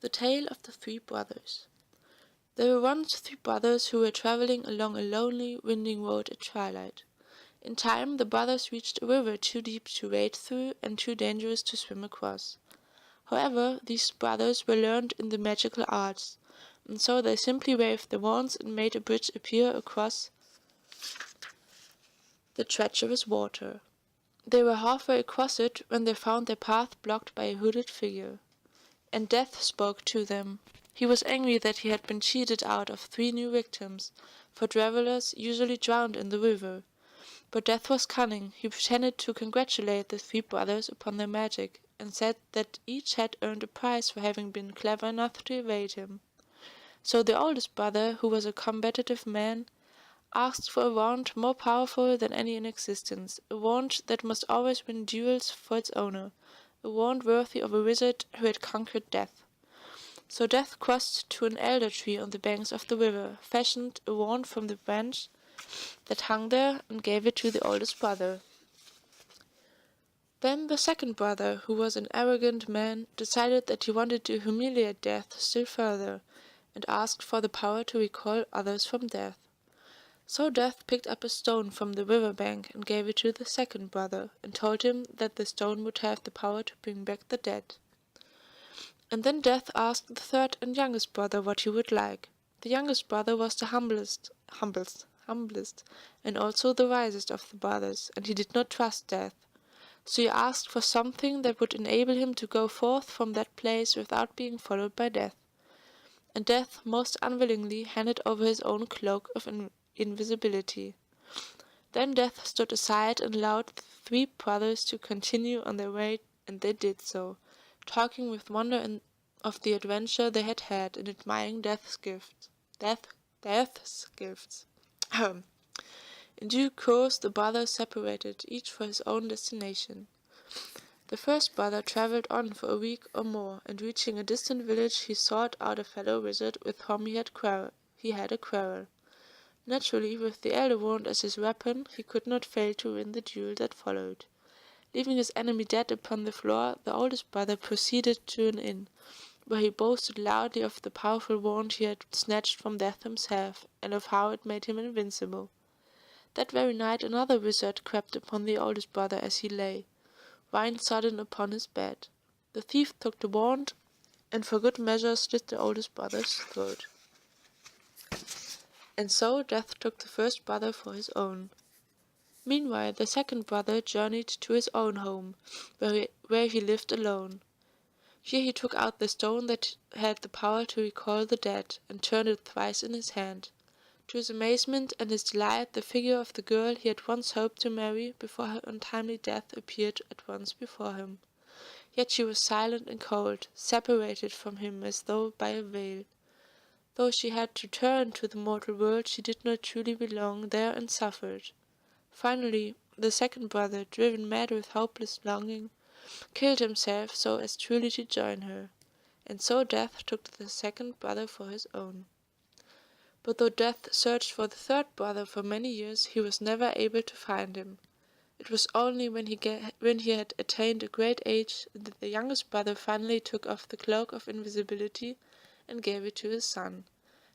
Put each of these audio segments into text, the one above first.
The Tale of the Three Brothers. There were once three brothers who were travelling along a lonely, winding road at twilight. In time, the brothers reached a river too deep to wade through and too dangerous to swim across. However, these brothers were learned in the magical arts, and so they simply waved their wands and made a bridge appear across the treacherous water. They were halfway across it when they found their path blocked by a hooded figure. And Death spoke to them. He was angry that he had been cheated out of 3 new victims, for travellers usually drowned in the river. But Death was cunning. He pretended to congratulate the 3 brothers upon their magic, and said that each had earned a prize for having been clever enough to evade him. So the oldest brother, who was a combative man, asked for a wand more powerful than any in existence, a wand that must always win duels for its owner, a wand worthy of a wizard who had conquered death. So Death crossed to an elder tree on the banks of the river, fashioned a wand from the branch that hung there, and gave it to the oldest brother. Then the second brother, who was an arrogant man, decided that he wanted to humiliate Death still further, and asked for the power to recall others from death. So Death picked up a stone from the river bank and gave it to the second brother, and told him that the stone would have the power to bring back the dead. And then Death asked the third and youngest brother what he would like. The youngest brother was the humblest, and also the wisest of the brothers, and he did not trust Death. So he asked for something that would enable him to go forth from that place without being followed by Death. And Death most unwillingly handed over his own cloak of invisibility. Then Death stood aside and allowed the 3 brothers to continue on their way, and they did so, talking with wonder of the adventure they had had, and admiring Death's gifts. In due course the brothers separated, each for his own destination. The first brother travelled on for a week or more, and reaching a distant village he sought out a fellow wizard with whom he had a quarrel. Naturally, with the elder wand as his weapon, he could not fail to win the duel that followed. Leaving his enemy dead upon the floor, the oldest brother proceeded to an inn, where he boasted loudly of the powerful wand he had snatched from Death himself, and of how it made him invincible. That very night another wizard crept upon the oldest brother as he lay, wine-sodden upon his bed. The thief took the wand, and for good measure slit the oldest brother's throat. And so Death took the first brother for his own. Meanwhile the second brother journeyed to his own home, where he lived alone. Here he took out the stone that had the power to recall the dead, and turned it thrice in his hand. To his amazement and his delight, the figure of the girl he had once hoped to marry before her untimely death appeared at once before him. Yet she was silent and cold, separated from him as though by a veil. Though she had returned to the mortal world, she did not truly belong there and suffered. Finally, the second brother, driven mad with hopeless longing, killed himself so as truly to join her, and so Death took the second brother for his own. But though Death searched for the third brother for many years, he was never able to find him. It was only when he had attained a great age that the youngest brother finally took off the cloak of invisibility and gave it to his son,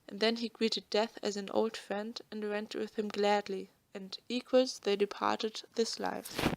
and then he greeted Death as an old friend and went with him gladly, and equals they departed this life.